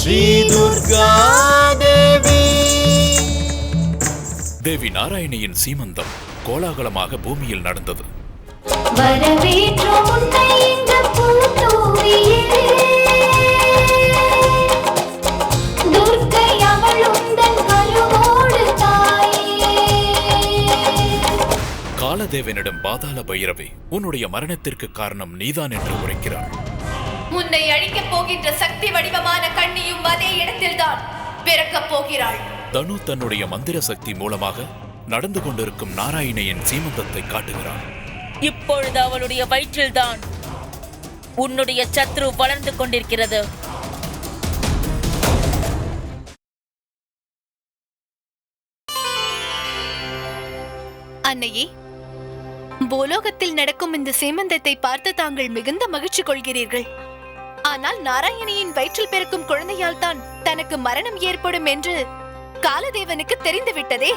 ஸ்ரீ துர்கா தேவி. தேவி நாராயணியின் சீமந்தம் கோலாகலமாக பூமியில் நடந்தது. காலதேவனிடம் பாதாள பைரவி உன்னுடைய மரணத்திற்கு காரணம் நீதான் என்று உரைக்கிறாள். உன்னை அழிக்கப் போகின்ற சக்தி வடிவமான கண்ணியும் அதே இடத்தில்தான் பிறக்கப் போகிறாள். தனு தன்னுடைய மந்திர சக்தி மூலமாக நடந்து கொண்டிருக்கும் நாராயணியின் சீமந்தத்தை காட்டுகிறாள். இப்பொழுது அவளுடைய வயிற்றில்தான் உன்னுடைய சத்ரு வளர்ந்து கொண்டிருக்கிறது. அன்னையே, பூலோகத்தில் நடக்கும் இந்த சீமந்தத்தை பார்த்து தாங்கள் மிகுந்த மகிழ்ச்சி கொள்கிறீர்கள். ஆனால் நாராயணியின் வயிற்றில் பிறக்கும் குழந்தையால் தான் தனக்கு மரணம் ஏற்படும் என்று காலதேவனுக்கு தெரிந்துவிட்டதே.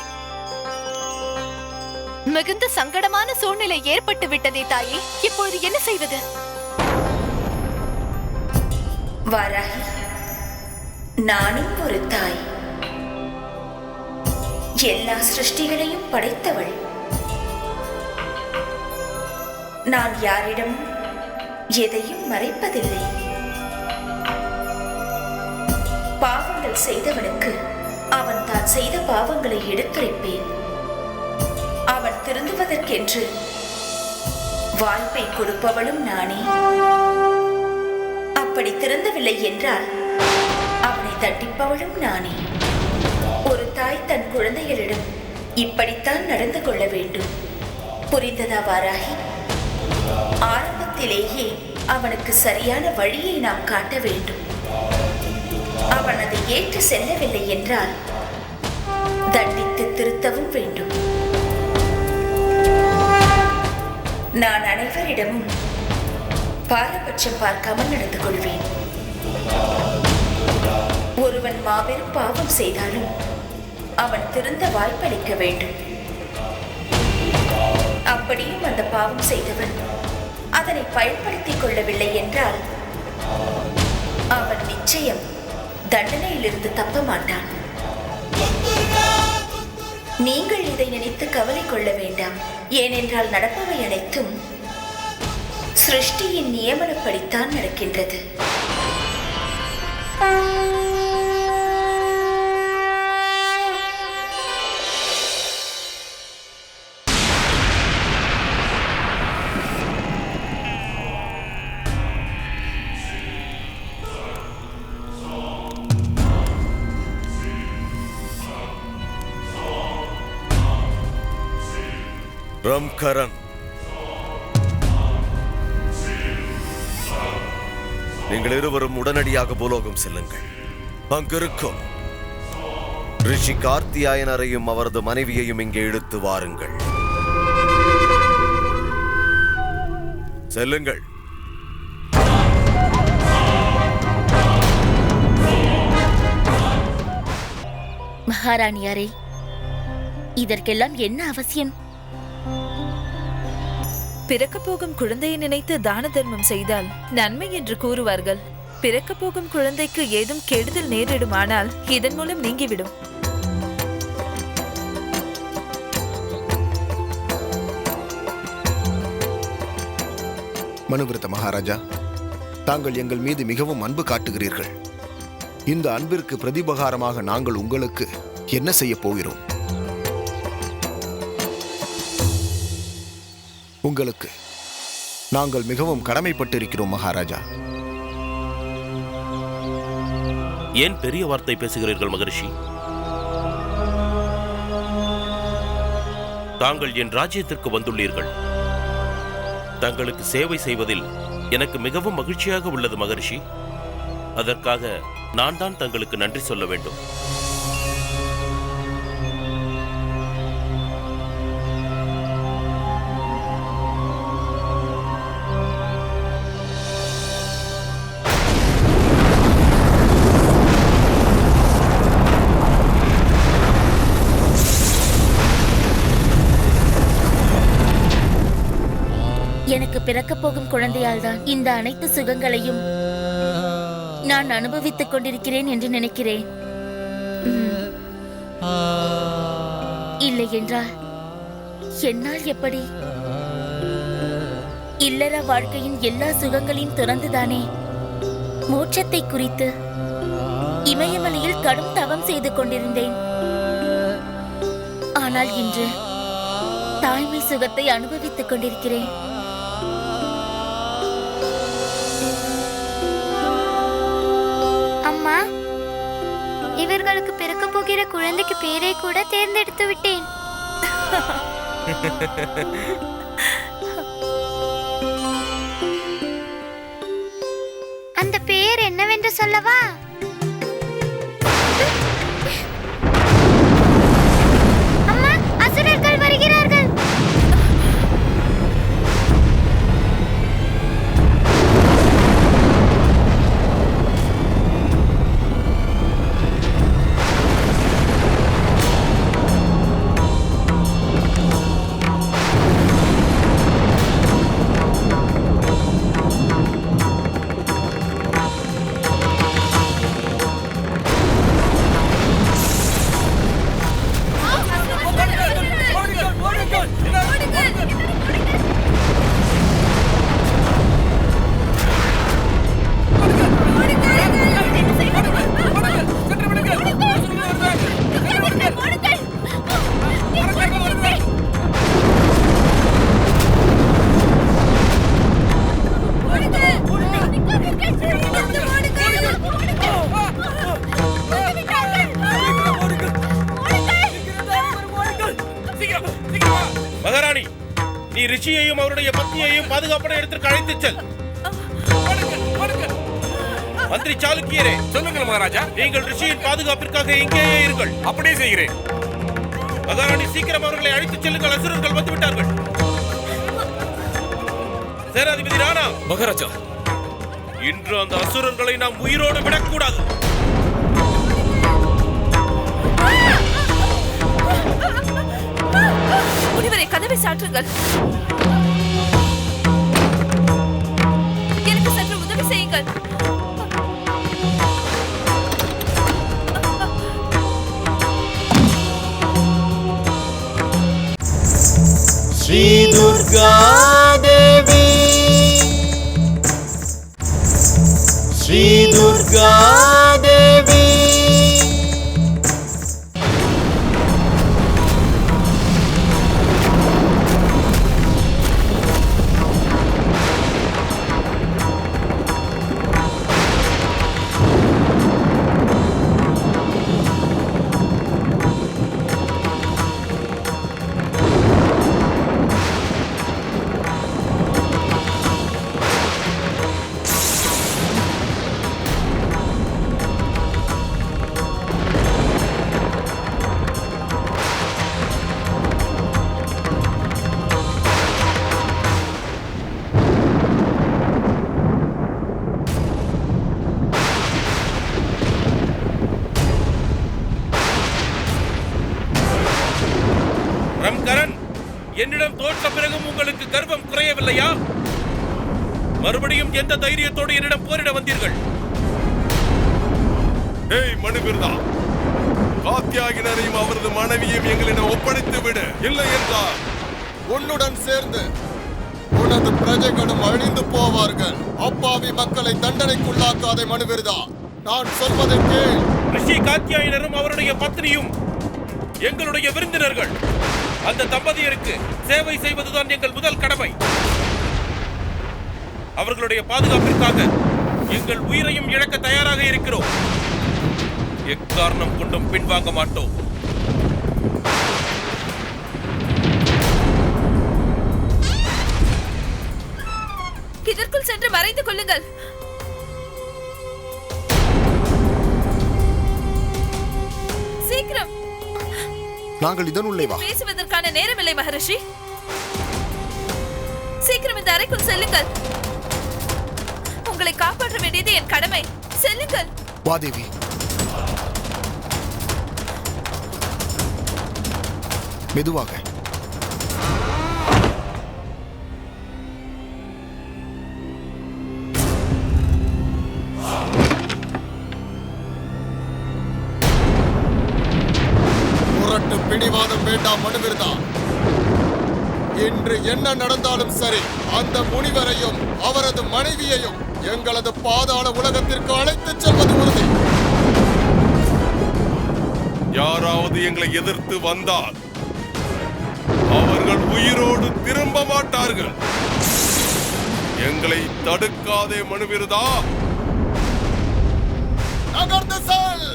மிகுந்த சங்கடமான சூழ்நிலை ஏற்பட்டு விட்டதே தாயே. இப்பொழுது என்ன செய்வது? வாராகி, நானும் ஒரு தாய். எல்லா சிருஷ்டிகளையும் படைத்தவள். நான் யாரிடமும் எதையும் மறைப்பதில்லை. பாவங்கள் செய்தவனுக்கு அவன் தான் செய்த பாவங்களை எடுத்துரைப்பேன். அவன் திருந்துவதற்கென்று வாய்ப்பை கொடுப்பவளும் நானே. அப்படி திருந்தவில்லை என்றால் அவனை தண்டிப்பவளும் நானே. ஒரு தாய் தன் குழந்தைகளிடம் இப்படித்தான் நடந்து கொள்ள வேண்டும். புரிந்ததா வாராகி? ஆரம்பத்திலேயே அவனுக்கு சரியான வழியை நாம் காட்ட வேண்டும். அவன் அதை ஏற்று செல்லவில்லை என்றால் தண்டித்து திருத்தவும் வேண்டும். நான் அனைவரிடமும் பாரபட்சம் பார்க்காமல் நடந்து கொள்வேன். ஒருவன் மாபெரும் பாவம் செய்தாலும் அவன் திருந்த வாய்ப்பளிக்க வேண்டும். அப்படியும் அந்த பாவம் செய்தவன் அதனை பயன்படுத்திக் கொள்ளவில்லை என்றால் அவன் நிச்சயம் தண்டனையிலிருந்து தப்ப மாட்டான். நீங்கள் இதை நினைத்து கவலை கொள்ள வேண்டாம். ஏனென்றால் நடப்பவை அனைத்தும் சிருஷ்டியின் நியமனப்படித்தான் நடக்கின்றது. ரம்கரன், நீங்கள் இருவரும் உடனடியாக பூலோகம் செல்லுங்கள். அங்கிருக்கும் ரிஷி கார்த்தியாயனரையும் அவரது மனைவியையும் இங்கே இழுத்து வாருங்கள். செல்லுங்கள். மகாராணியாரே, இதற்கெல்லாம் என்ன அவசியம்? பிறக்க போகும் குழந்தையை நினைத்து தான தர்மம் செய்தால் நன்மை என்று கூறுவார்கள். பிறக்க போகும் குழந்தைக்கு ஏதும் கெடுதல் நேரிடுமானால் இதன் மூலம் நீங்கிவிடும். மனுவிரத மகாராஜா, தாங்கள் எங்கள் மீது மிகவும் அன்பு காட்டுகிறீர்கள். இந்த அன்பிற்கு பிரதிபகாரமாக நாங்கள் உங்களுக்கு என்ன செய்ய போகிறோம்? உங்களுக்கு நாங்கள் மிகவும் கடமைப்பட்டிருக்கிறோம் மகாராஜா. ஏன் பெரிய வார்த்தை பேசுகிறீர்கள் மகரிஷி? தாங்கள் என் ராஜ்யத்திற்கு வந்துள்ளீர்கள். தங்களுக்கு சேவை செய்வதில் எனக்கு மிகவும் மகிழ்ச்சியாக உள்ளது மகரிஷி. அதற்காக நான் தான் தங்களுக்கு நன்றி சொல்ல வேண்டும். எனக்கு பிறக்க போகும் குழந்தையால் தான் இந்த அனைத்து சுகங்களையும் நான் அனுபவித்துக் கொண்டிருக்கிறேன் என்று நினைக்கிறேன். இல்லை என்றால் என்னால் எப்படி? இல்லற வாழ்க்கையின் எல்லா சுகங்களையும் துறந்துதானே மோட்சத்தை குறித்து இமயமலையில் கடும் தவம் செய்து கொண்டிருந்தேன். ஆனால் இன்று தாய்மை சுகத்தை அனுபவித்துக் கொண்டிருக்கிறேன். அம்மா, இவர்களுக்கு பிறக்க போகிற குழந்தைக்கு பேரை கூட தேர்ந்தெடுத்து விட்டேன். அந்த பெயர் என்னவென்று சொல்லவா? அம்மா, அசுரர்கள் வருகிறார்கள். மகாராணி, நீ ரிஷியையும் அவருடைய பத்னியையும் பாதுகாப்பான இடத்திற்கு அழைத்துச் செல். மந்திரி சாளுக்கியரே, சொல்லுங்கள் மகாராஜா. நீங்கள் ரிஷியின் பாதுகாப்பிற்காக இங்கேயே இருங்கள். அப்படியே செய்கிறேன். மகாராணி, சீக்கிரம் அவர்களை அழைத்துச் செல்லுங்கள். அசுரர்கள் வந்துவிட்டார்கள். சேனாதிபதி ராணா. மகாராஜா, இன்று அந்த அசுரர்களை நாம் உயிரோடு விடக்கூடாது. முனிவரை கதவை சாற்றுங்கள். எனக்கு சற்று உதவி செய்யுங்கள். ஸ்ரீ துர்கா தேவி, ஸ்ரீ துர்கா தேவி. ரம்கரன், என்னிடம் தோற்ற பிறகும் உங்களுக்கு கர்வம் குறையவில்லையா? மறுபடியும் எந்த தைரியத்தோடு என்னிடம் போரிட வந்தீர்கள்? ஏய் மனுவிருதா, காத்தியாகினரையும் அவரது மனைவியையும் எங்களிடம் ஒப்படைத்து விடு. இல்லை என்றால் உன்னுடன் சேர்ந்து உனது பிரஜைகளும் அழிந்து போவார்கள். அப்பாவி மக்களை தண்டனைக்குள்ளாக்காதே மனுவிருதா. நான் சொல்வதை கேள். ரிஷி காத்தியாயினரும் அவருடைய பத்னியும் எங்களுடைய விருந்தினர்கள். அந்த தம்பதியருக்கு சேவை செய்வதுதான் எங்கள் முதல் கடமை. அவர்களுடைய பாதுகாப்பிற்காக எங்கள் உயிரையும் இழக்க தயாராக இருக்கிறோம். எக்காரணம் கொண்டும் பின்வாங்க மாட்டோம். இதற்குள் சென்று மறைந்து கொள்ளுங்கள். சீக்கிரம். நாங்கள் இதனுள்ளே வா. பேசுவதற்கான நேரமில்லை மகரிஷி. சீக்கிரம் இந்த அறைக்குள் செல்லுங்கள். உங்களை காப்பாற்ற வேண்டியது என் கடமை. செல்லுங்கள். வா தேவி. மெதுவாக. மனுவிருதா. இன்று என்ன நடந்தாலும் சரி, அந்த முனிவரையும் அவரது மனைவியையும் எங்களது பாதாள உலகத்திற்கு அழைத்துச் செல்வது உறுதி. யாராவது எங்களை எதிர்த்து வந்தால் அவர்கள் உயிரோடு திரும்ப மாட்டார்கள். எங்களை தடுக்காதே மனுவிருதா. நகர்ந்து செல்.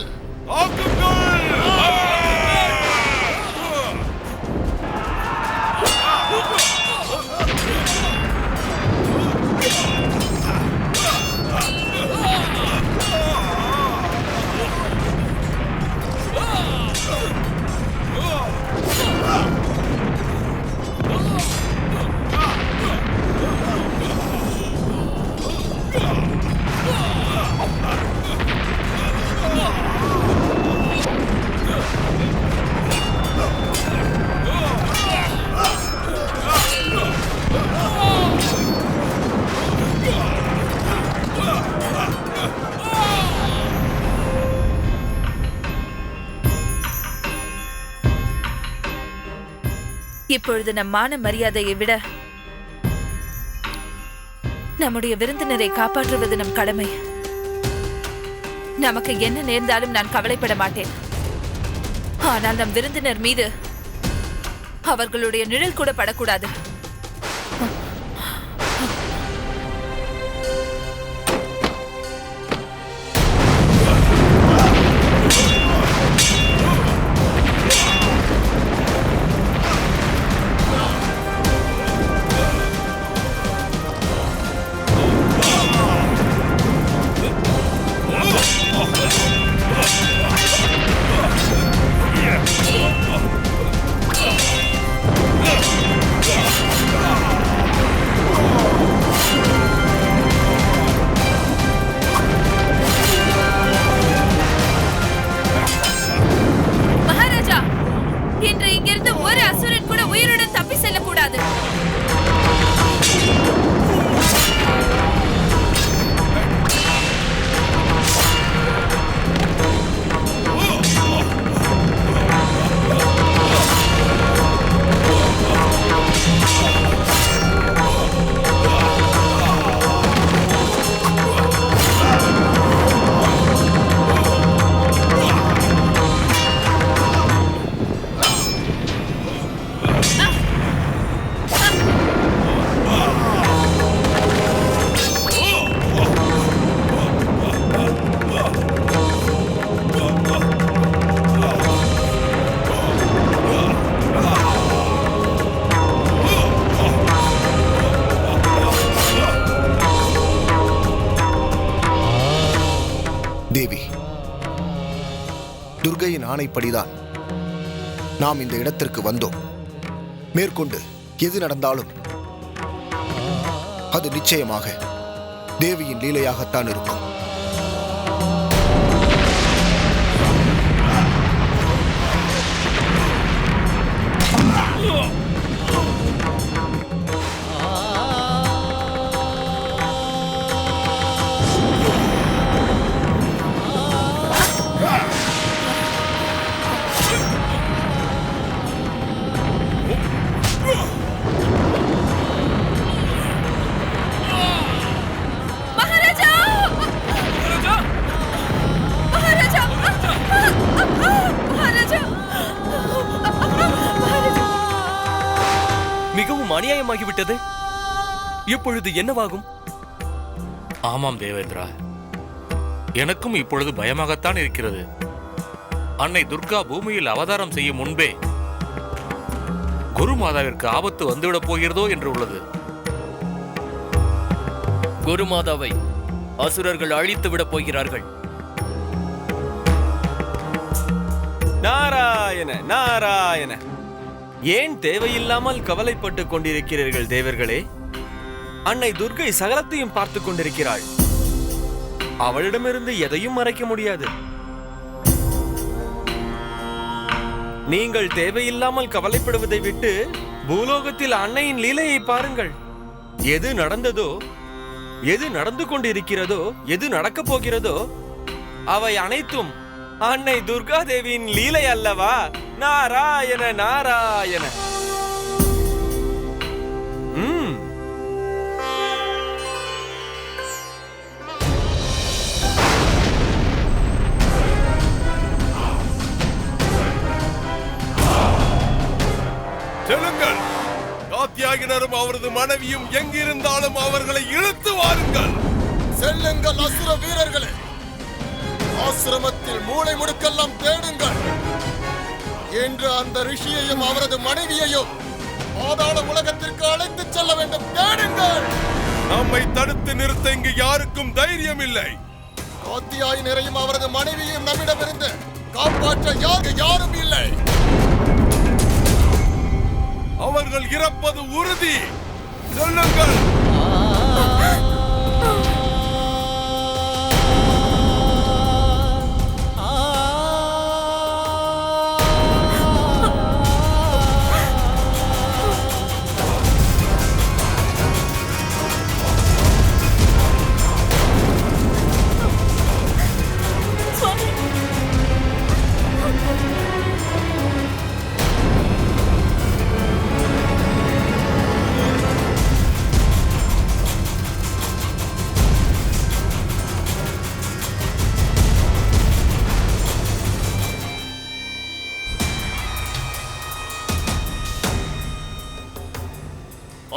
இப்பொழுது நம் மான மரியாதையை விட நம்முடைய விருந்தினரை காப்பாற்றுவது நம் கடமை. நமக்கு என்ன நேர்ந்தாலும் நான் கவலைப்பட மாட்டேன். ஆனால் நம் விருந்தினர் மீது அவர்களுடைய நிழல் கூட படக்கூடாது. தேவி, துர்கையின் ஆணைப்படிதான் நாம் இந்த இடத்திற்கு வந்தோம். மேற்கொண்டு எது நடந்தாலும் அது நிச்சயமாக தேவியின் லீலையாகத்தான் இருக்கும். மிகவும் அநியாயமாகிவிட்டது. இப்பொழுது என்னவாகும்? ஆமாம் தேவேந்திரா, எனக்கும் இப்பொழுது பயமாகத்தான் இருக்கிறது. அன்னை துர்கா பூமியில் அவதாரம் செய்யும் முன்பே குருமாதாவிற்கு ஆபத்து வந்துவிடப் போகிறதோ என்று உள்ளது. குருமாதாவை அசுரர்கள் அழித்து விடப் போகிறார்கள். நாராயண நாராயண, ஏன் தேவையில்லாமல் கவலைப்பட்டுக் கொண்டிருக்கிறீர்கள் தேவர்களே? அன்னை துர்கை சகலத்தையும் பார்த்துக் கொண்டிருக்கிறாள். அவளிடமிருந்து எதையும் மறைக்க முடியாது. நீங்கள் தேவையில்லாமல் கவலைப்படுவதை விட்டு பூலோகத்தில் அன்னையின் லீலையை பாருங்கள். எது நடந்ததோ, எது நடந்து கொண்டிருக்கிறதோ, எது நடக்கப் போகிறதோ, அவை அனைத்தும் அன்னை துர்கா தேவியின் லீலை அல்லவா? நாராயண நாராயண. செல்லுங்கள். காத்தியாயினரும் அவரது மனைவியும் எங்கிருந்தாலும் அவர்களை இழுத்து வாருங்கள். செல்லுங்கள் அசுர வீரர்களே, ஆசிரமத்தில் மூளை முடுக்கெல்லாம் தேடுங்கள். என்று அந்த ரிஷியையும் அவரது மனைவியையும் பாதாள உலகத்திற்கு அழைத்துச் செல்ல வேண்டும். தேடுங்கள். நம்மை தடுத்து நிறுத்த இங்கு யாருக்கும் தைரியம் இல்லை. காத்தியாயினரையும் அவரது மனைவியையும் நம்மிடமிருந்து காப்பாற்ற யாரும் இல்லை. அவர்கள் இறப்பது உறுதி. சொல்லுங்கள்.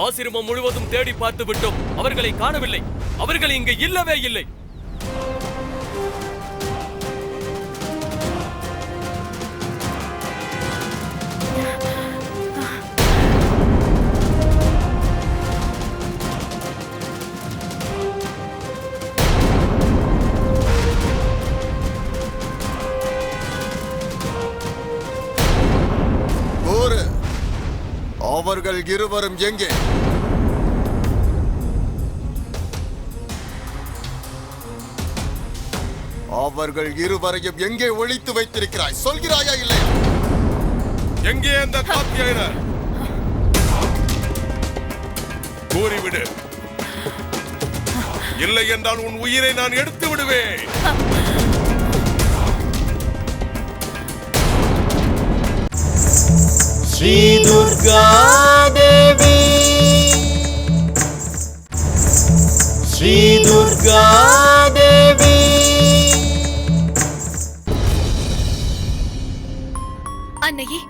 ஆசிரமம் முழுவதும் தேடி பார்த்து விட்டோம். அவர்களை காணவில்லை. அவர்கள் இங்கு இல்லவே இல்லை. அவர்கள் இருவரும் எங்கே? அவர்கள் இருவரையும் எங்கே ஒளித்து வைத்திருக்கிறாய்? சொல்கிறாயா இல்லையா? எங்கே அந்த காத்தியாயனர்? கூறிவிடு. இல்லை என்றால் உன் உயிரை நான் எடுத்து விடுவேன். ஸ்ரீ துர்கா தேவி, ஸ்ரீ துர்கா தேவி. அன்னையே,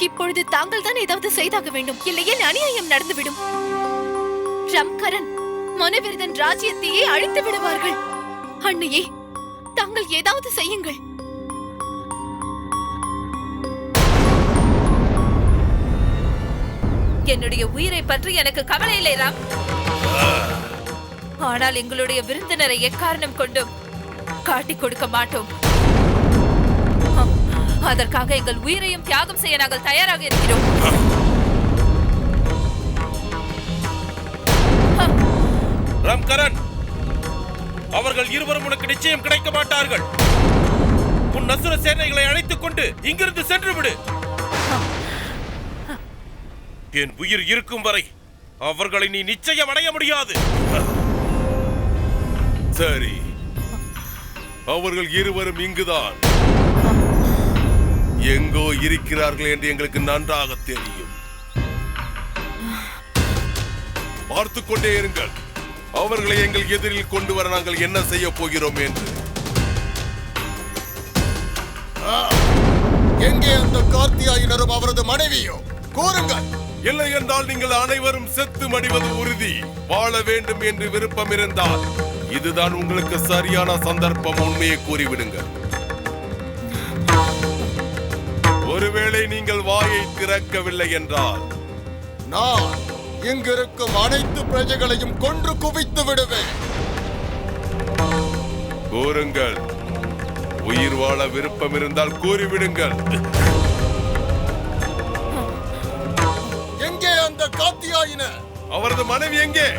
இப்பொழுது தாங்கள் தான் ஏதாவது செய்தாக வேண்டும். இல்லையே அநியாயம் நடந்துவிடும். ரம்கரன் மனுவிரதன் ராஜ்யத்தையே அழித்து விடுவார்கள். அன்னையே, தாங்கள் ஏதாவது செய்யுங்கள். என்னுடைய உயிரை பற்றி எனக்கு கவலை இல்லை ராம். ஆனால் எங்களுடைய விருந்தினரை எக்காரணம் கொண்டும் காட்டிக் கொடுக்க மாட்டோம். அதற்காக எங்கள் உயிரையும் தியாகம் செய்ய நாங்கள் தயாராக இருக்கிறோம். ராம்கரன், அவர்கள் இருவரும் உனக்கு நிச்சயம் கிடைக்க மாட்டார்கள். உன் அசுர சேனைகளை அழைத்துக் கொண்டு இங்கிருந்து சென்று விடு. என் உயிர் இருக்கும் வரை அவர்களை நீ நிச்சயம் அடைய முடியாது. சரி, அவர்கள் இருவரும் இங்குதான் எங்கோ இருக்கிறார்கள் என்று எங்களுக்கு நன்றாக தெரியும். பார்த்துக் கொண்டே இருங்கள். அவர்களை எங்கள் எதிரில் கொண்டு வர நாங்கள் என்ன செய்ய போகிறோம் என்று. எங்கே அந்த கார்த்தியாயினரும் அவரது மனைவியோ? கூறுங்கள். இல்லை என்றால் நீங்கள் அனைவரும் செத்து மடிவது உறுதி. வாழ வேண்டும் என்று விருப்பம் இருந்தால் இதுதான் உங்களுக்கு சரியான சந்தர்ப்பம். உண்மையை கூறிவிடுங்கள். ஒருவேளை நீங்கள் வாயை திறக்கவில்லை என்றால் நான் இங்கிருக்கும் அனைத்து பிரஜைகளையும் கொன்று குவித்து விடுவேன். கூறுங்கள். உயிர் வாழ விருப்பம் இருந்தால் கூறிவிடுங்கள். எங்கே அந்த காத்தியாயினர்? அவரது மனைவி எங்கே?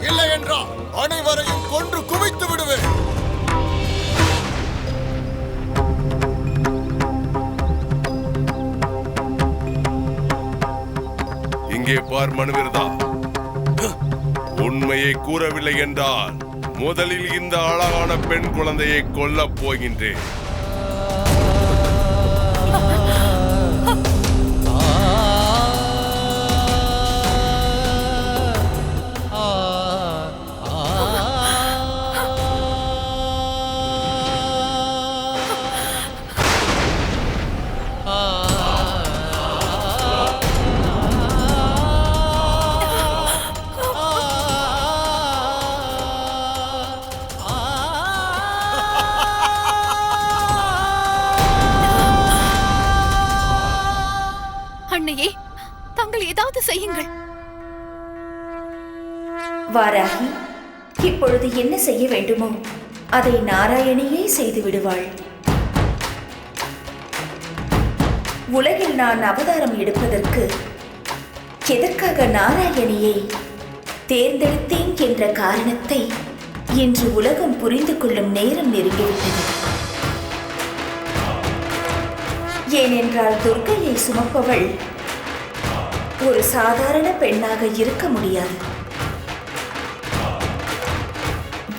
இல்லை என்றால் அனைவரையும் கொன்று குவித்து விடுவேன். இங்கே பார் மனுவிரதா, உண்மையை கூறவில்லை என்றால் முதலில் இந்த அழகான பெண் குழந்தையை கொல்லப் போகின்றேன். வாராகி, இப்பொழுது என்ன செய்ய வேண்டுமோ அதை நாராயணியே செய்து விடுவாள். உலகில் நான் அவதாரம் எடுப்பதற்கு எதற்காக நாராயணியை தேர்ந்தெடுத்தேன் என்ற காரணத்தை இன்று உலகம் புரிந்து கொள்ளும் நேரம் நெருங்கிவிட்டது. ஏனென்றால் துர்க்கையை சுமப்பவள் ஒரு சாதாரண பெண்ணாக இருக்க முடியாது.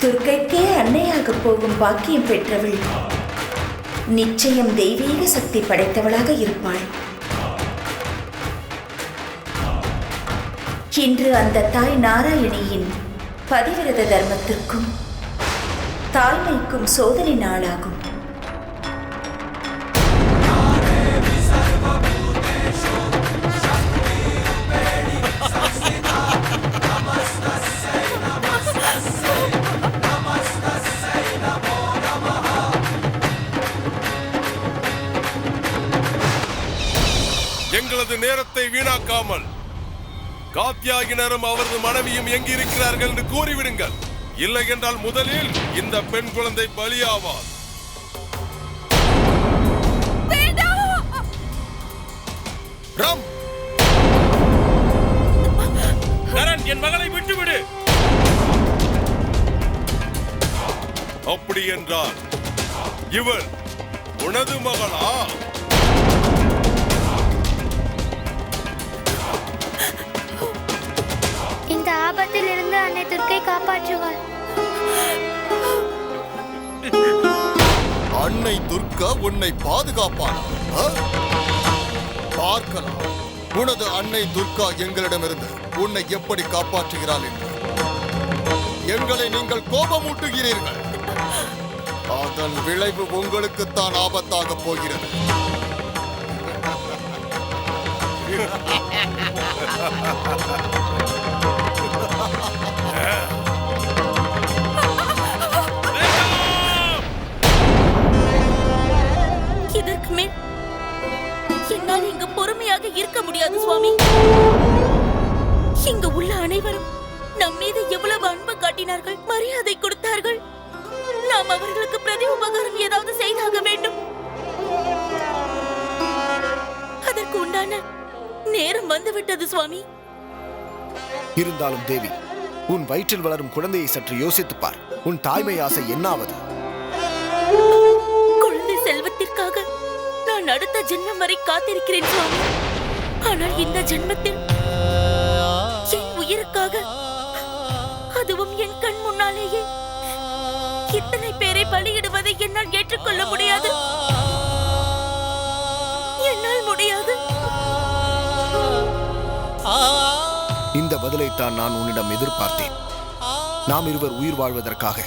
துர்க்கைக்கே அன்னையாக போகும் பாக்கியம் பெற்றவள் நிச்சயம் தெய்வீக சக்தி படைத்தவளாக இருப்பாள். இன்று அந்த தாய் நாராயணியின் பதிவிரத தர்மத்திற்கும் தாய்மைக்கும் சோதனை நாளாகும். எங்களது நேரத்தை வீணாக்காமல் காத்யாயினரும் அவரது மனைவியும் எங்கிருக்கிறார்கள் என்று கூறிவிடுங்கள். இல்லை என்றால் முதலில் இந்த பெண் குழந்தை பலியாவார். நரன், என் மகளை விட்டுவிடு. அப்படி என்றால் இவள் உனது மகளா? இந்த ஆபத்தில் இருந்து அன்னை துர்க்கை காப்பாற்றுவாள். அன்னை துர்கா உன்னை பாதுகாப்பாள். பார்க்கலாம் உனது அன்னை துர்கா எங்களிடமிருந்து உன்னை எப்படி காப்பாற்றுகிறாள் என்று. எங்களை நீங்கள் கோபமூட்டுகிறீர்கள். அதன் விளைவு உங்களுக்குத்தான் ஆபத்தாக போகிறது. இதற்கு மேல் என்னால் இங்கு பொறுமையாக இருக்க முடியாது சுவாமி. இங்கு உள்ள அனைவரும் நம் மீது எவ்வளவு அன்பு காட்டினார்கள், மரியாதை கொடுத்தார்கள். நாம் அவர்களுக்கு பிரதி உபகாரம் ஏதாவது செய்தாக வேண்டும். அதற்கு உண்டான நேரம் வந்துவிட்டது சுவாமி. இருந்தாலும் தேவி, உன் வயிற்றில் வளரும் குழந்தையை சற்று யோசித்துப் பார். உன் தாய்மை ஆசை என்னாவது? குழந்தை செல்வத்திற்காக நான் அடுத்த ஜென்மம் வரை காத்திருக்கிறேன் சுவாமி. ஆனால் இந்த ஜென்மத்தில் என் உயிருக்காக, அதுவும் என் கண் முன்னாலேயே இத்தனை பேரை பலியிடுவதை என்னால் ஏற்றுக்கொள்ள முடியாது. என்னால் முடியாது. இந்த பதிலைத்தான் நான் உன்னிடம் எதிர்பார்த்தேன். நாம் இருவர் உயிர் வாழ்வதற்காக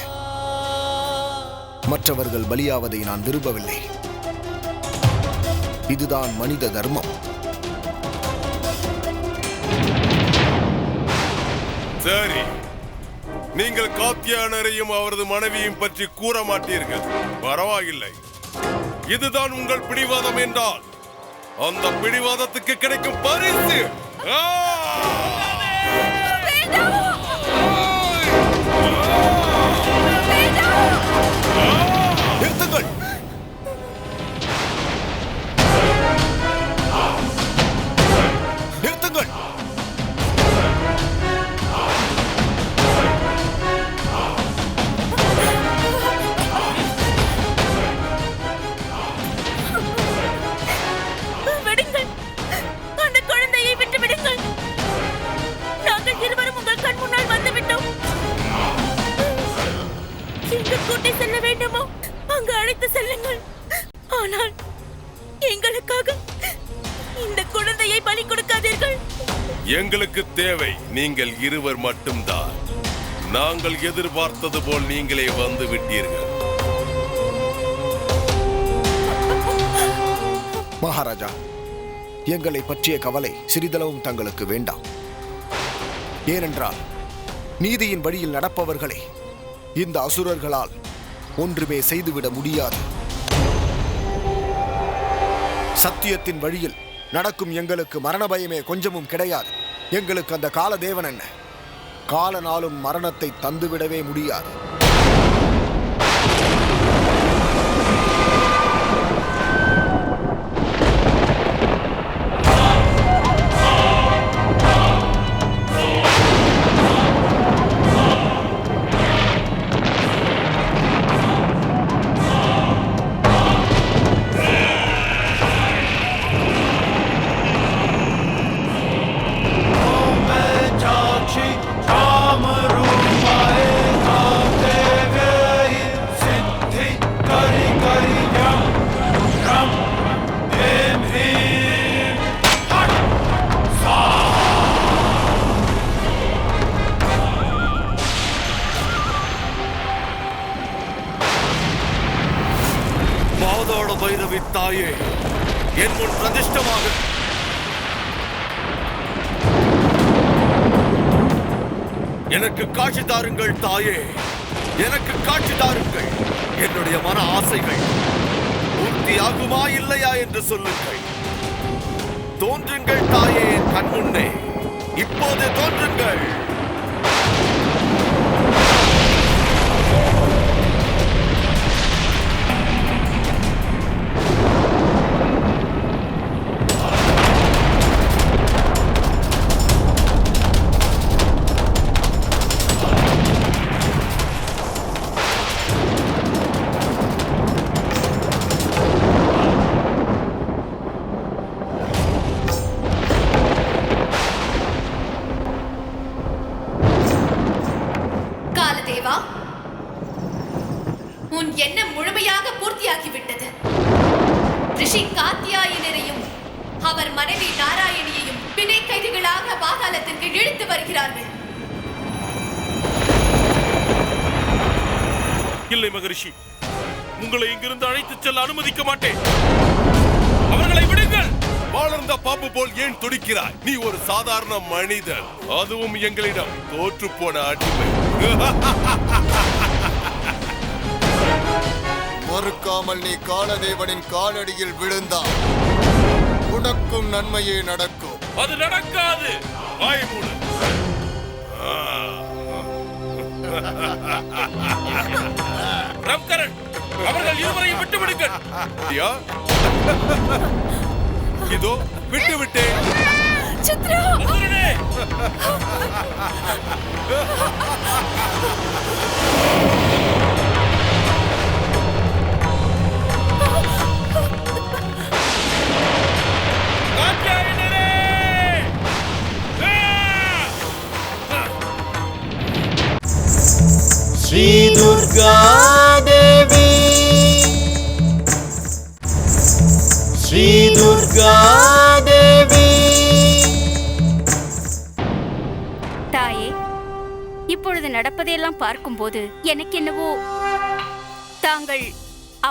மற்றவர்கள் பலியாவதை நான் விரும்பவில்லை. இதுதான் மனித தர்மம். சரி, நீங்கள் காத்யாயனரையும் அவரது மனைவியும் பற்றி கூற மாட்டீர்கள். பரவாயில்லை. இதுதான் உங்கள் பிடிவாதம் என்றால் அந்த பிடிவாதத்துக்கு கிடைக்கும் பரிசு நிறுத்துங்கள். நிறுத்துங்கள். விடுங்கள். அந்த குழந்தையை விட்டு விடுங்கள். நாங்கள் இருவரும் உங்கள் கண் முன்னால் வந்துவிட்டோம். எங்கு கூட்டி செல்ல வேண்டுமோ அங்கு அழைத்து செல்லுங்கள். ஆனால் எங்களுக்காக இந்த குழந்தையை பலி கொடுக்காதீர்கள். எங்களுக்கு தேவை நீங்கள் இருவர் மட்டும்தான். நாங்கள் எதிர்பார்த்தது போல் நீங்களே வந்து விட்டீர்கள். மகாராஜா, எங்களை பற்றிய கவலை சிறிதளவும் தங்களுக்கு வேண்டாம். ஏனென்றால் நீதியின் வழியில் நடப்பவர்களை இந்த அசுரர்களால் ஒன்றுமே செய்துவிட முடியாது. சத்தியத்தின் வழியில் நடக்கும் எங்களுக்கு மரண பயமே கொஞ்சமும் கிடையாது. எங்களுக்கு அந்த கால தேவன் என்ன, காலனாலும் மரணத்தை தந்துவிடவே முடியாது. பாதாள பைரவி தாயே, என் முன் பிரதிஷ்டமாக எனக்கு காட்சி தாருங்கள் தாயே, எனக்கு காட்சி தாருங்கள். என்னுடைய மன ஆசைகள் பூர்த்தியாகுமா இல்லையா என்று சொல்லுங்கள். தோன்றுங்கள் தாயே, என் கண் முன்னே இப்போது தோன்றுங்கள். உன் எண்ணம் முழுமையாக பூர்த்தியாகிவிட்டது. ரிஷி காத்தியாயனரையும் அவர் மனைவி நாராயணியையும் பிணை கைதிகளாக பாதாளத்திற்கு இழுத்து வருகிறார்கள். இல்லை மகரிஷி, உங்களை இங்கிருந்து அழைத்துச் செல்ல அனுமதிக்க மாட்டேன். அவர்களை விடுங்கள். வளர்ந்த பாம்பு போல் ஏன் துடிக்கிறாய்? நீ ஒரு சாதாரண மனிதன், அதுவும் எங்களிடம் தோற்று போன அடிமை. மறுக்காமல் நீ காலதேவனின் காலடியில் விழுந்தால் உனக்கும் நன்மையே நடக்கும். அது நடக்காது. வாய் மூடு. ரம்கரன், அவர்கள் இருவரையும் விட்டு விடுங்கள். இதோ விட்டு விட்டேன். சித்ரா, ஸ்ரீ துர்கா தேவி, ஸ்ரீ துர்கா தேவி. தாயே, இப்பொழுது நடப்பதையெல்லாம் பார்க்கும்போது எனக்கு என்னவோ தாங்கள்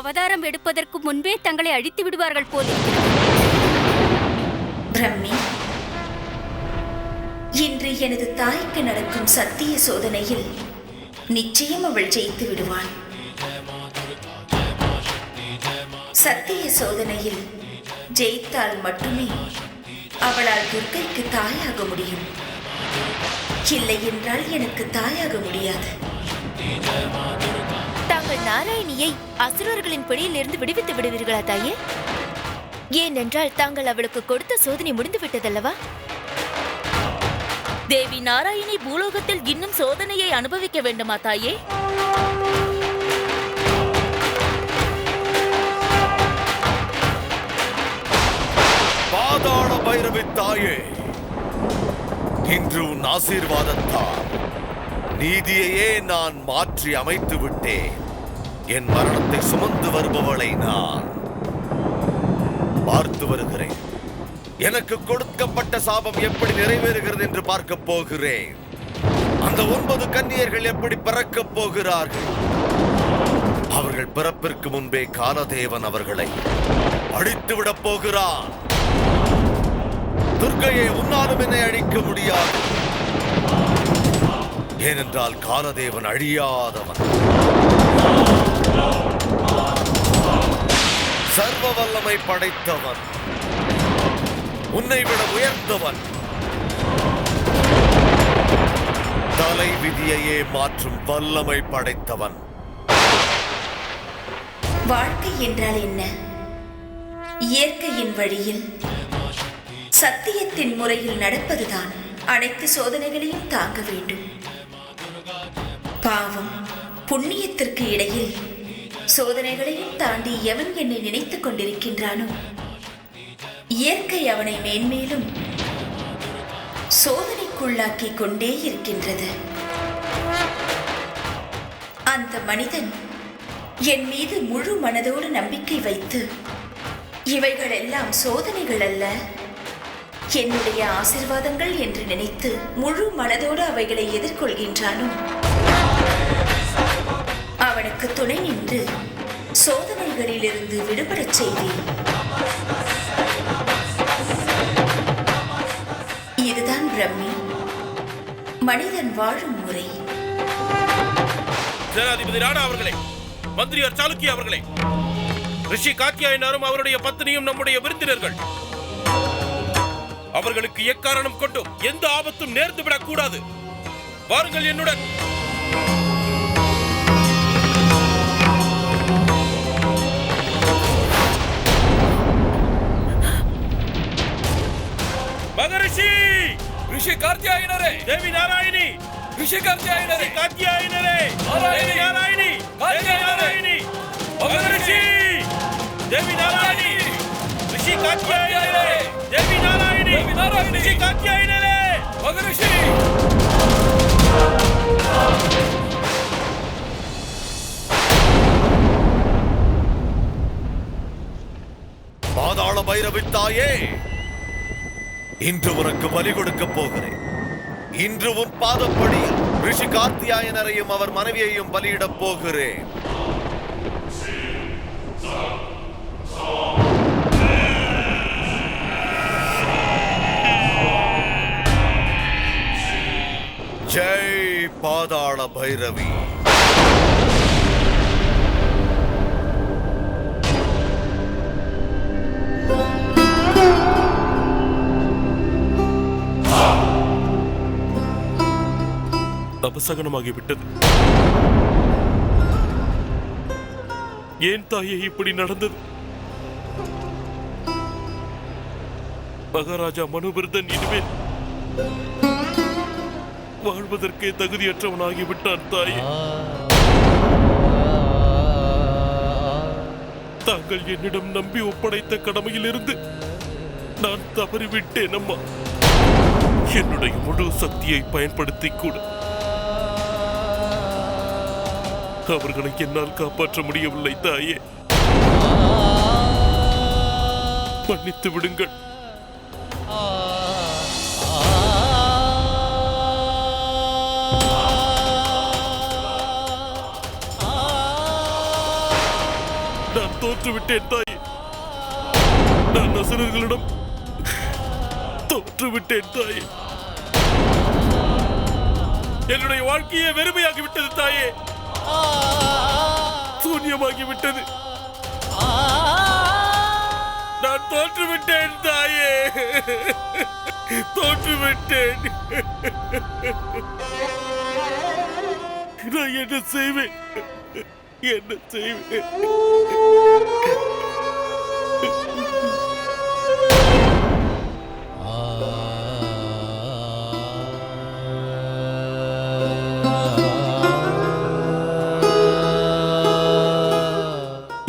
அவதாரம் எடுப்பதற்கு முன்பே தங்களை அழித்து விடுவார்கள் போது. பிரம்மி, இன்று எனது தாய்க்கு நடக்கும் சத்திய சோதனையில் நிச்சயம் அவள் ஜெயித்து விடுவாள். சத்திய சோதனையில் ஜெயித்தால் மட்டுமே அவளால் துர்க்கைக்கு தாயாக முடியும். இல்லை என்றால் எனக்கு தாயாக முடியாது. தாங்கள் நாராயணியை அசுரர்களின் பிடியில் இருந்து விடுவித்து விடுவீர்களா தாயே? ஏனென்றால் தாங்கள் அவளுக்கு கொடுத்த சோதனை முடிந்து விட்டதல்லவா? தேவி நாராயணி பூலோகத்தில் இன்னும் சோதனையை அனுபவிக்க வேண்டுமா தாயே? பாதாள பைரவி தாயே, இன்று உன் ஆசீர்வாதத்தால் நீதியையே நான் மாற்றி அமைத்து விட்டேன். என் மரணத்தை சுமந்து வருபவளை நான் பார்த்து வருகிறேன். எனக்கு கொடுக்கப்பட்ட சாபம் எப்படி நிறைவேறுகிறது என்று பார்க்க போகிறேன். அந்த 9 கன்னியர்கள் எப்படி பிறக்கப் போகிறார்கள்? அவர்கள் பிறப்பிற்கு முன்பே காலதேவன் அவர்களை அழித்துவிடப் போகிறான். துர்க்கையை உன்னாலும் என்னை அழிக்க முடியாது. ஏனென்றால் காலதேவன் அழியாதவன், சர்வ வல்லமை படைத்தவன், உன்னை விட உயர்ந்தவன். தல இயற்கையையே மாற்றும் வல்லமை படைத்தவன். வாழ்க்கை என்றால் என்ன? இயற்கையின் வழியில் சத்தியத்தின் முறையில் நடப்பதுதான். அனைத்து சோதனைகளையும் தாங்க வேண்டும். பாவம் புண்ணியத்திற்கு இடையில் சோதனைகளையும் தாண்டி எவன் என்னை நினைத்துக் கொண்டிருக்கின்றானோ, இயற்கை அவனை மேன்மேலும் சோதனைக்குள்ளாக்கி கொண்டே இருக்கின்றது. அந்த மனிதன் என் மீது முழு மனதோடு நம்பிக்கை வைத்து, இவைகளெல்லாம் சோதனைகள் அல்ல, என்னுடைய ஆசீர்வாதங்கள் என்று நினைத்து முழு மனதோடு அவைகளை எதிர்கொள்கின்றானோ, அவனுக்கு துணை நின்று சோதனைகளிலிருந்து விடுபடச் செய்வேன். இதுதான் பிரம்மி, மனிதன் வாழும் முறை. சேனாதிபதி ராணா அவர்களே, மந்திரியார் சாளுக்கிய அவர்களே, ரிஷி காத்தியாயனாரும் அவருடைய பத்னியும் நம்முடைய விருந்தினர்கள். அவர்களுக்கு எக்காரணம் கொண்டும் எந்த ஆபத்தும் நேர்ந்து விடக் கூடாது. வாருங்கள் என்னுடன். மகரிஷி, ரிஷி காத்தியாயனரே, தேவி நாராயணி, ரிஷி காத்தியாயனரே, காத்தியாயனரே, நாராயணி, நாராயணி, காத்தியாயனரே, மகரிஷி, தேவி நாராயணி, ரிஷி காத்தியாயனரே, தேவி நாராயணி, ரிஷி காத்தியாயனரே, மகரிஷி. பாதாள பைரவி தாயே, இன்று உனக்கு பலி கொடுக்க போகிறேன். இன்று உன் பாதப்படியில் ரிஷி காத்தியாயனரையும் அவர் மனைவியையும் பலியிடப் போகிறேன். ஜெய் பாதாள பைரவி. அபசகனமாகிவிட்டது. ஏன் தாயே இப்படி நடந்தது? மகாராஜா மனுபிரதன் இனிமேல் வாழ்வதற்கே தகுதியற்றவனாகிவிட்டான் தாயே. தாங்கள் என்னிடம் நம்பி ஒப்படைத்த கடமையிலிருந்து நான் தவறிவிட்டேன் அம்மா. என்னுடைய முழு சக்தியை பயன்படுத்தி கூட அவர்களை என்னால் காப்பாற்ற முடியவில்லை தாயே. மன்னித்து விடுங்கள். நான் தோற்றுவிட்டேன் தாயே. நான் அசுரர்களிடம் தோற்றுவிட்டேன் தாயே. என்னுடைய வாழ்க்கையே வெறுமையாகிவிட்டது தாயே. சூன்யமாகிவிட்டது. நான் தோற்றுவிட்டேன் தாயே. தோற்றுவிட்டேன். நான் என்ன செய்வேன்? என்ன செய்வேன்?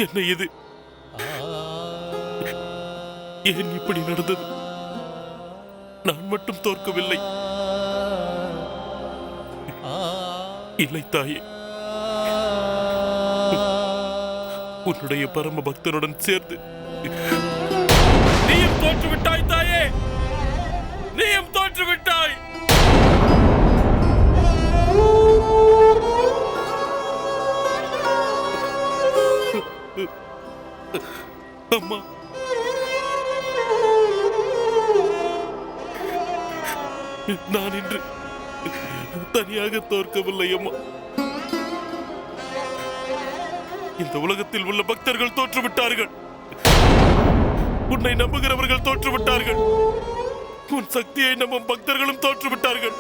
என்ன இது? ஏன் இப்படி நடந்தது? நான் மட்டும் தோற்கவில்லை. இல்லை தாயே, உன்னுடைய பரம பக்தனுடன் சேர்ந்து நீயும் தோற்றுவிட்டாய் தாயே. நீயும் தோற்றுவிட்டாய். அம்மா, நான் இன்று தனியாக தோற்கவில்லை அம்மா. இந்த உலகத்தில் உள்ள பக்தர்கள் தோற்றுவிட்டார்கள். உன்னை நம்புகிறவர்கள் தோற்றுவிட்டார்கள். உன் சக்தியை நம்பும் பக்தர்களும் தோற்றுவிட்டார்கள்.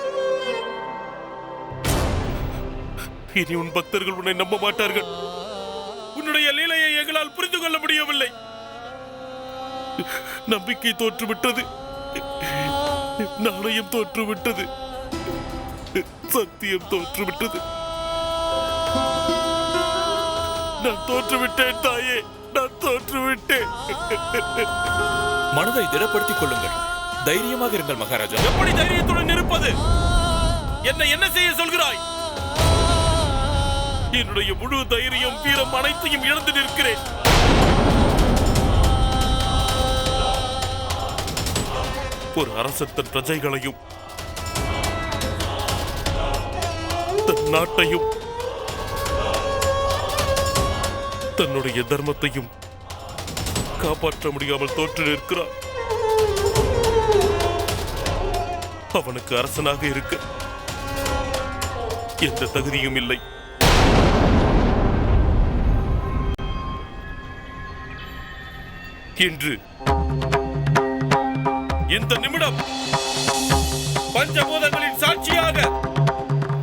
இனி உன் பக்தர்கள் உன்னை நம்ப மாட்டார்கள். உன்னுடைய லீலையை எங்களால் புரிந்து கொள்ள முடியவில்லை. நம்பிக்கை தோற்றுவிட்டது, நாணயம் தோற்றுவிட்டது, சத்தியம் தோற்றுவிட்டது. நான் தோற்றுவிட்டேன் தாயே, நான் தோற்றுவிட்டேன். மனதை திடப்படுத்திக் கொள்ளுங்கள், தைரியமாக இருங்கள் மகாராஜா. எப்படி தைரியத்துடன் இருப்பது? என்ன செய்ய சொல்கிறாய்? என்னுடைய முழு தைரியம், வீரம் அனைத்தையும் இழந்து நிற்கிறேன். ஒரு அரசன் தன் பிரஜைகளையும் தன் நாட்டையும் தன்னுடைய தர்மத்தையும் காப்பாற்ற முடியாமல் தோற்று நிற்கிறார். அவனுக்கு அரசனாக இருக்க எந்த தகுதியும் இல்லை. இன்று இந்த நிமிடம் பஞ்சபூதங்களின் சாட்சியாக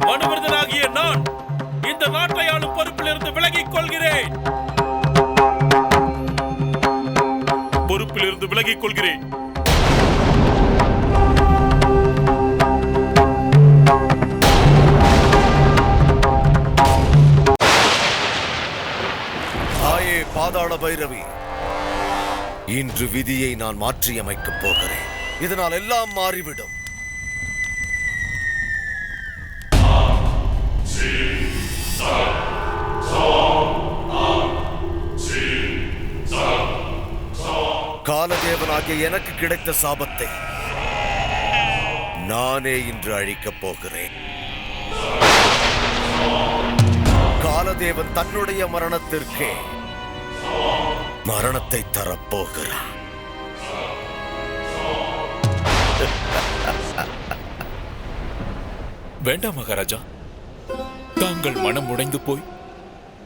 மனுவர்தனாகிய நான் இந்த நாட்டை ஆளும் பொறுப்பிலிருந்து விலகிக் கொள்கிறேன். பொறுப்பிலிருந்து விலகிக் கொள்கிறேன். தாயே பாதாள பைரவி, இன்று விதியை நான் மாற்றியமைக்கப் போகிறேன். இதனால் எல்லாம் மாறிவிடும். காலதேவனாகிய எனக்கு கிடைத்த சாபத்தை நானே இன்று அழிக்கப் போகிறேன். காலதேவன் தன்னுடைய மரணத்திற்கே மரணத்தை தரப்போகிறான். வேண்டாம் மகாராஜா, தாங்கள் மனம் உடைந்து போய்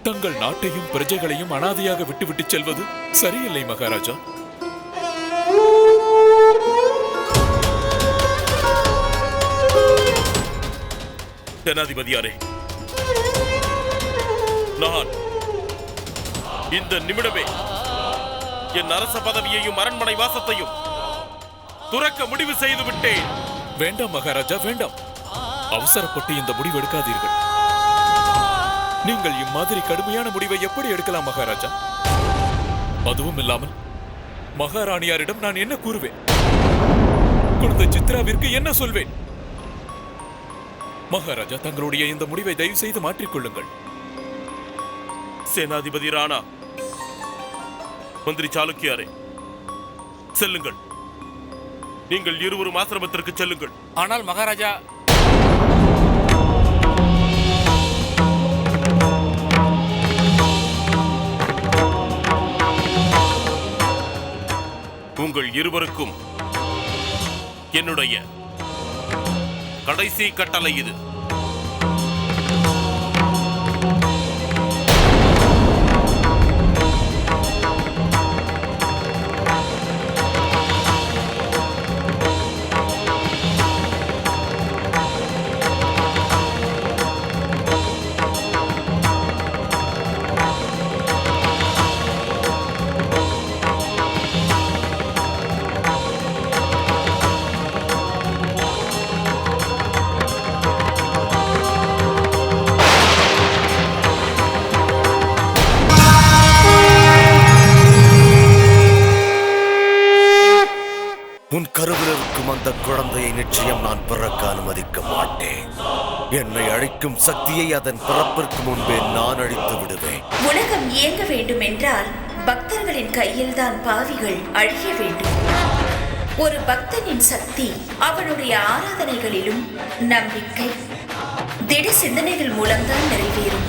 தங்கள் நாட்டையும் பிரஜைகளையும் அனாதையாக விட்டுவிட்டு செல்வது சரியில்லை மகாராஜா. சேனாதிபதியாரே, நான் இந்த நிமிடமே என் அரச பதவியையும் அரண்மனை வாசத்தையும் துறக்க முடிவு செய்து விட்டேன். வேண்டாம் மகாராஜா, வேண்டாம். அவசரப்பட்டு இந்த முடிவு எடுக்காதீர்கள். நீங்கள் இம்மாதிரி கடுமையான முடிவை எப்படி எடுக்கலாம் மகாராஜா? அதுவும் இல்லாமல் மகாராணியாரிடம் நான் என்ன கூறுவேன்? குழந்தை சித்ராவிற்கு என்ன சொல்வேன்? மகாராஜா, தங்களுடைய இந்த முடிவை தயவு செய்து மாற்றிக்கொள்ளுங்கள். சேனாதிபதி ராணா, மந்திரி சாளுக்கியாரே, செல்லுங்கள். நீங்கள் இருவரும் ஆசிரமத்திற்கு செல்லுங்கள். ஆனால் மகாராஜா, உங்கள் இருவருக்கும் என்னுடைய கடைசி கட்டளை இது. உன் கருவில் இருக்கும் அந்த குழந்தையை நிச்சயம் நான் பிறக்க அனுமதிக்க மாட்டேன். என்னை அழிக்கும் சக்தியை அதன் பிறப்பிற்கு முன்பே நான் அழித்து விடுவேன். உலகம் இயங்க வேண்டும் என்றால் பக்தர்களின் கையில்தான் பாவிகள் அழிய வேண்டும். ஒரு பக்தனின் சக்தி அவனுடைய ஆராதனைகளிலும் நம்பிக்கை, திட சிந்தனைகள் மூலம்தான் நிறைவேறும்.